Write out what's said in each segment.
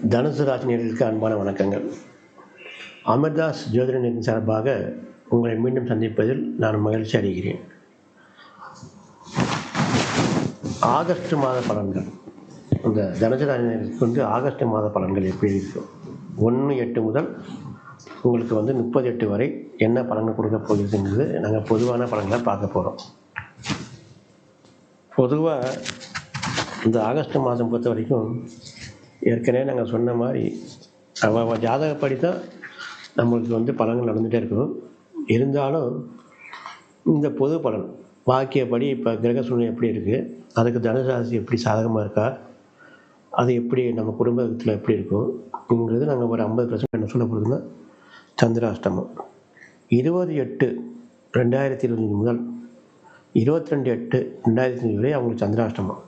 தனுசு ராசினியர்களுக்கு அன்பான வணக்கங்கள். அமர்தாஸ் ஜோதிடத்தின் சார்பாக உங்களை மீண்டும் சந்திப்பதில் நான் மகிழ்ச்சி அடைகிறேன். ஆகஸ்ட் மாத பலன்கள், இந்த தனுசு ராசினியர்களுக்கு ஆகஸ்ட் மாத பலன்கள் எப்படி இருக்கும்? 1/8 முதல் உங்களுக்கு 30/8 வரை என்ன பலன்கள் கொடுக்க போகுதுங்கிறது நாங்கள் பொதுவான பலன்களை பார்க்க போகிறோம். பொதுவாக இந்த ஆகஸ்ட் மாதம் பொறுத்த வரைக்கும் ஏற்கனவே நாங்கள் சொன்ன மாதிரி அவன் ஜாதகப்படி தான் நம்மளுக்கு பலன்கள் நடந்துகிட்டே இருக்கும். இருந்தாலும் இந்த பொது பலன் வாக்கியப்படி இப்போ கிரக சூழ்நிலை எப்படி இருக்குது, அதுக்கு தனுசு ராசி எப்படி சாதகமாக இருக்கா, அது எப்படி நம்ம குடும்பத்தில் எப்படி இருக்கும்ங்கிறது நாங்கள் ஒரு 50% என்ன சொல்ல போகிறதுன்னா, சந்திராஷ்டமம் 20/8/2025 முதல் 22/8/2025 வரை அவங்களுக்கு சந்திராஷ்டமம்.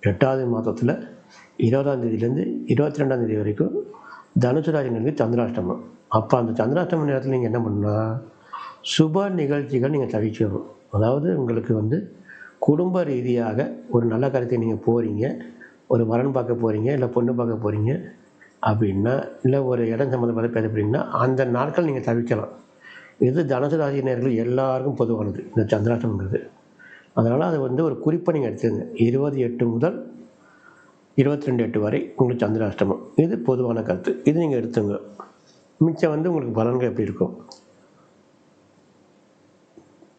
8வது மாதத்தில் 20ஆம் தேதியிலேருந்து 22ஆம் தேதி வரைக்கும் தனுசு ராசினருக்கு சந்திராஷ்டமம். அப்போ அந்த சந்திராஷ்டம நேரத்தில் நீங்கள் என்ன பண்ணால், சுப நிகழ்ச்சிகள் நீங்கள் தவிர்க்கணும். அதாவது உங்களுக்கு குடும்ப ரீதியாக ஒரு நல்ல காரியத்தை நீங்கள் போகிறீங்க, ஒரு வரன் பார்க்க போகிறீங்க, இல்லை பொண்ணு பார்க்க போகிறீங்க அப்படின்னா, இல்லை ஒரு இடம் சம்மந்தப்பட்ட பேச போகிறீங்கன்னா அந்த நாட்கள் நீங்கள் தவிர்க்கலாம். இது தனுசு ராசினியர்கள் எல்லாருக்கும் பொதுவானது இந்த சந்திராஷ்டமங்கிறது. அதனால் அது ஒரு குறிப்பை நீங்கள் எடுத்துங்க. 20/8 முதல் 22/8 வரை உங்களுக்கு சந்திராஷ்டமம். இது பொதுவான கருத்து. இது நீங்கள் எடுத்துங்க. மிச்சம் உங்களுக்கு பலன்கள் எப்படி இருக்கும்?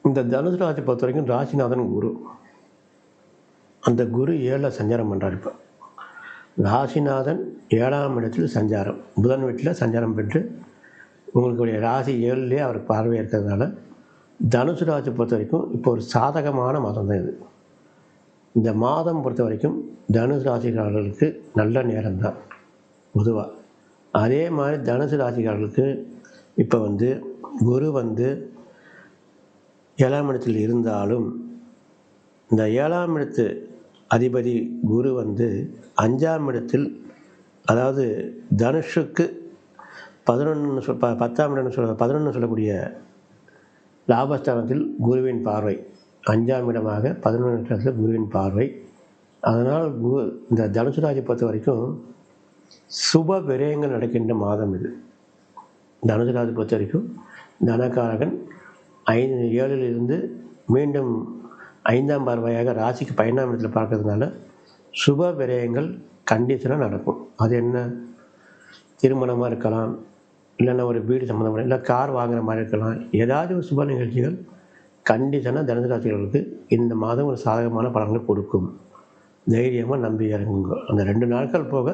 இந்த தனுசு ராசி பொறுத்த வரைக்கும் ராசிநாதன் குரு. அந்த குரு 7ல் சஞ்சாரம் பண்ணுறார். இப்போ ராசிநாதன் 7ஆம் இடத்தில் சஞ்சாரம், புதன் வீட்டில் சஞ்சாரம் பெற்று உங்களுடைய ராசி 7லேயே அவர் பார்வை இருக்கிறதுனால தனுசு ராசி பொறுத்த வரைக்கும் இப்போ ஒரு சாதகமான மாதம் தான் இது. இந்த மாதம் பொறுத்த வரைக்கும் தனுசு ராசிக்காரர்களுக்கு நல்ல நேரம் தான் பொதுவாக. அதே மாதிரி தனுசு ராசிக்காரர்களுக்கு இப்போ குரு 7ஆம் இடத்தில் இருந்தாலும் இந்த 7ஆம் இடத்து அதிபதி குரு 5ஆம் இடத்தில், அதாவது தனுஷுக்கு 10ஆம் இடம் 11 சொல்லக்கூடிய லாபஸ்தானத்தில் குருவின் பார்வை, 5ஆம் இடமாக 11 இடத்தில் குருவின் பார்வை. அதனால் இந்த தனுசு ராசி பொறுத்த வரைக்கும் சுப விரயங்கள் நடக்கின்ற மாதம் இது. தனுசு ராசி பொறுத்த வரைக்கும் தனகாரகன் 7லிருந்து மீண்டும் 5ஆம் பார்வையாக ராசிக்கு 12ஆம் இடத்தில் பார்க்கறதுனால சுப விரயங்கள் கண்டிஷனாக நடக்கும். அது என்ன, திருமணமாக இருக்கலாம், இல்லைன்னா ஒரு வீடு சம்மந்தமான, இல்லை கார் வாங்குகிற மாதிரி இருக்கலாம். ஏதாவது ஒரு சுப நிகழ்ச்சிகள் கண்டிஷனாக தனுசு ராசிகளுக்கு இந்த மாதம் ஒரு சாதகமான பலன்களை கொடுக்கும். தைரியமாக நம்பி இறங்குங்க. அந்த 2 நாட்கள் போக,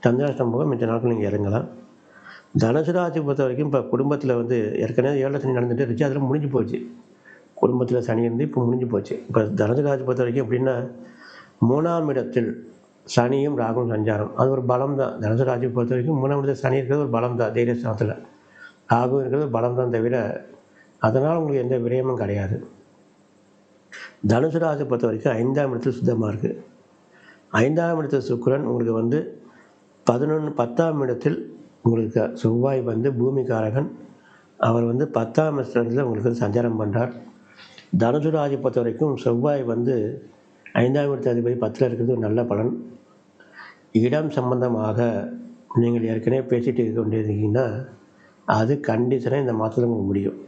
சந்திராஷ்டம் போக மிச்ச நாட்கள் நீங்கள் இறங்கலாம். தனுசு ராசி பொறுத்த வரைக்கும் இப்போ குடும்பத்தில் ஏற்கனவே 7 சனி நடந்துட்டு இருந்துச்சு, அதில் முடிஞ்சு போச்சு. குடும்பத்தில் சனி இருந்து இப்போ முடிஞ்சு போச்சு. இப்போ தனுசு ராசி பொறுத்த வரைக்கும் எப்படின்னா, 3ஆம் இடத்தில் சனியும் ராகுவும் சஞ்சாரம், அது ஒரு பலம் தான். தனுசு ராசி பொறுத்த வரைக்கும் 3ஆம் இடத்தில் சனி இருக்கிறது ஒரு பலம் தான். தைரியஸ்தானத்தில் ராகு இருக்கிறது பலம் தான், தவிர அதனால் உங்களுக்கு எந்த விரயமும் கிடையாது. தனுசு ராசி பொறுத்த வரைக்கும் 5ஆம் இடத்தில் சுத்தமாக இருக்குது. 5ஆம் இடத்தில் சுக்கிரன் உங்களுக்கு 10ஆம் இடத்தில் உங்களுக்கு செவ்வாய் பூமிகாரகன், அவர் 10ஆம் இடத்துல உங்களுக்கு சஞ்சாரம் பண்ணுறார். தனுசு ராசி பொறுத்த வரைக்கும் செவ்வாய் 5ஆம் இடத்து அதிபதி 10ல் இருக்கிறது ஒரு நல்ல பலன். இடம் சம்பந்தமாக நீங்கள் ஏற்கனவே பேசிட்டு இருக்க வேண்டியிருக்கீங்கன்னா அது கண்டிஷனாக இந்த மாதத்தில் உங்களுக்கு முடியும்.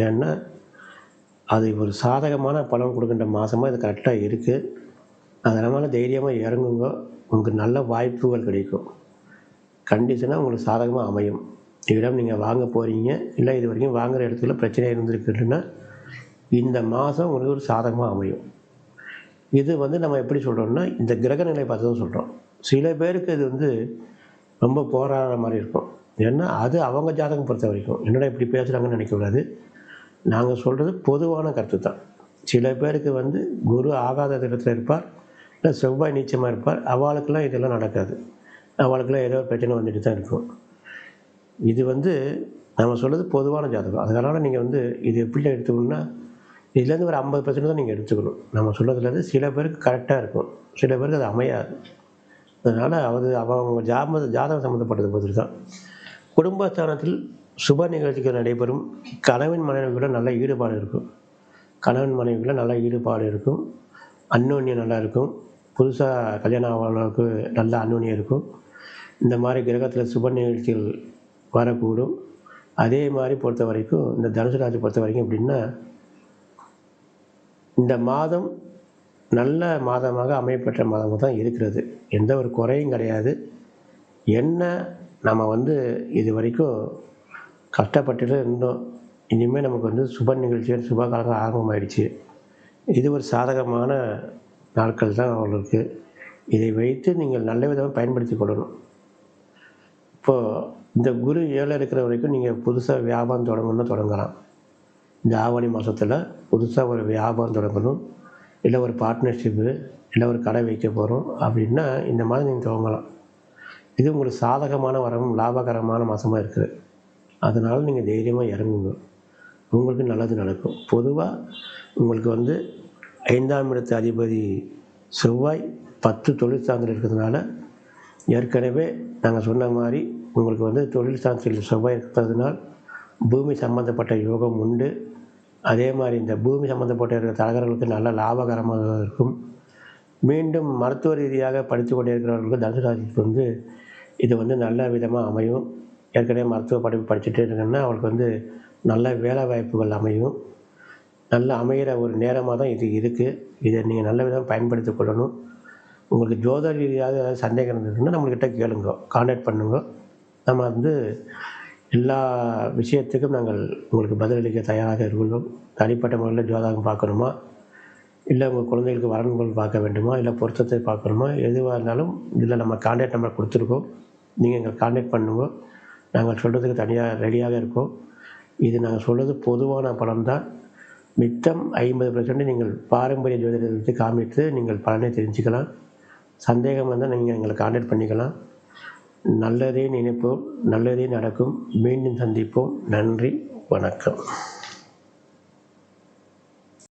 ஏன்னா அது ஒரு சாதகமான பலன் கொடுக்கின்ற மாதமாக இது கரெக்டாக இருக்குது. அதனால் தைரியமாக இறங்குங்க. உங்களுக்கு நல்ல வாய்ப்புகள் கிடைக்கும். கண்டிஷனாக உங்களுக்கு சாதகமாக அமையும். இடம் நீங்கள் வாங்க போகிறீங்க, இல்லை இது வரைக்கும் வாங்குகிற இடத்துல பிரச்சனை இருந்துருக்குன்னா இந்த மாதம் உங்களுக்கு ஒரு சாதகமாக அமையும். இது நம்ம எப்படி சொல்கிறோம்னா, இந்த கிரக நிலை பார்த்து தான் சொல்கிறோம். சில பேருக்கு இது ரொம்ப போராடுற மாதிரி இருக்கும். ஏன்னா அது அவங்க ஜாதகம் பொறுத்த வரைக்கும் என்னடா இப்படி பேசுகிறாங்கன்னு நினைக்கக்கூடாது. நாங்கள் சொல்கிறது பொதுவான கருத்து தான். சில பேருக்கு குரு ஆகாத இடத்துல இருப்பார், இல்லை செவ்வாய் நீச்சமாக இருப்பார். அவளுக்கெல்லாம் இதெல்லாம் நடக்காது. அவளுக்கெல்லாம் ஏதோ பிரச்சனை வந்துட்டு தான் இருக்கும். இது நம்ம சொல்கிறது பொதுவான ஜாதகம். அதனால் நீங்கள் இது எப்படி எடுத்துக்கணும்னா, இதுலேருந்து ஒரு 50% தான் நீங்கள் எடுத்துக்கணும். நம்ம சொல்கிறதுலேருந்து சில பேருக்கு கரெக்டாக இருக்கும், சில பேருக்கு அது அமையாது. அதனால் அவங்க ஜாதகம் சம்மந்தப்பட்டது பொறுத்து தான். குடும்பஸ்தானத்தில் சுப நிகழ்ச்சிகள் நடைபெறும். கணவன் மனைவிக்குள்ள நல்ல ஈடுபாடு இருக்கும். அந்யோன்யம் நல்லா இருக்கும். புதுசாக கல்யாணம் ஆகிறவங்களுக்கு நல்ல அந்யோன்யம் இருக்கும். இந்த மாதிரி கிரகத்தில் சுப நிகழ்ச்சிகள் வரக்கூடும். அதே மாதிரி பொறுத்த வரைக்கும் இந்த தனுசு ராசி பொறுத்த வரைக்கும் எப்படின்னா, இந்த மாதம் நல்ல மாதமாக அமையப்பெற்ற மாதமாக தான் இருக்கிறது. எந்த ஒரு குறையும் கிடையாது. என்ன நம்ம வந்து இது வரைக்கும் கஷ்டப்பட்டுட்டு இருந்தோம். இனிமேல் நமக்கு வந்து சுப நிகழ்ச்சிகள், சுப காலங்கள் ஆரம்பமாயிடுச்சு. இது ஒரு சாதகமான நாட்கள் தான் அவங்களுக்கு. இதை வைத்து நீங்கள் நல்ல விதமாக பயன்படுத்தி கொள்ளணும். இப்போது இந்த குரு 7 இருக்கிற வரைக்கும் நீங்கள் புதுசாக வியாபாரம் தொடங்கணும்னா தொடங்கலாம். இந்த ஆவணி மாதத்தில் புதுசாக ஒரு வியாபாரம் தொடங்கணும், இல்லை ஒரு பார்ட்னர்ஷிப்பு, இல்லை ஒரு கடை வைக்க போகிறோம் அப்படின்னா இந்த மாதிரி நீங்கள் துவங்கலாம். இது உங்களுக்கு சாதகமான வரமும் லாபகரமான மாதமாக இருக்குது. அதனால் நீங்கள் தைரியமாக இறங்குங்க. உங்களுக்கு நல்லது நடக்கும். பொதுவாக உங்களுக்கு வந்து 5ஆம் இடத்து அதிபதி செவ்வாய் 10 தொழில் ஸ்தானத்தில் இருக்கிறதுனால, ஏற்கனவே நாங்கள் சொன்ன மாதிரி உங்களுக்கு வந்து தொழில் ஸ்தானத்தில் செவ்வாய் இருக்கிறதுனால் பூமி சம்மந்தப்பட்ட யோகம் உண்டு. அதே மாதிரி இந்த பூமி சம்மந்தப்பட்ட இருக்கிற தரகர்களுக்கு நல்ல லாபகரமாக இருக்கும். மீண்டும் மருத்துவ ரீதியாக படித்து கொண்டே இருக்கிறவர்களுக்கு தனுசு ராசிக்கு வந்து இது வந்து நல்ல விதமாக அமையும். ஏற்கனவே மருத்துவ படிப்பு படிச்சுட்டே இருங்கன்னா அவங்களுக்கு வந்து நல்ல வேலை வாய்ப்புகள் அமையும். நல்ல அமைகிற ஒரு நேரமாக தான் இது இருக்குது. இதை நீங்கள் நல்ல விதமாக பயன்படுத்தி கொள்ளணும். உங்களுக்கு ஜோதிட ரீதியாக ஏதாவது சந்தேகம் இருந்ததுன்னா நம்மள்கிட்ட கேளுங்க, கான்டாக்ட் பண்ணுங்க. நம்ம வந்து எல்லா விஷயத்துக்கும் நாங்கள் உங்களுக்கு பதிலளிக்க தயாராக இருக்கிறோம். தனிப்பட்ட முறையில் ஜோதிடம் பார்க்கணுமா, இல்லை உங்கள் குழந்தைகளுக்கு வரன்கள் பார்க்க வேண்டுமா, இல்லை பொருத்தத்தை பார்க்கணுமா, எதுவாக இருந்தாலும் இதில் நம்ம கான்டாக்ட் நம்பர் கொடுத்துருக்கோம். நீங்கள் எங்களை கான்டாக்ட் பண்ணுங்க. நாங்கள் சொல்கிறதுக்கு தனியாக ரெடியாக இருக்கோம். இது நாங்கள் சொல்கிறது பொதுவான பலன் தான். மிச்சம் 50% நீங்கள் பாரம்பரிய ஜோதிடத்தை காமித்து நீங்கள் பலனை தெரிஞ்சுக்கலாம். சந்தேகம் வந்தால் நீங்கள் எங்களை கான்டாக்ட் பண்ணிக்கலாம். நல்லதே நினைப்போம், நல்லதே நடக்கும். மீண்டும் சந்திப்போம். நன்றி, வணக்கம்.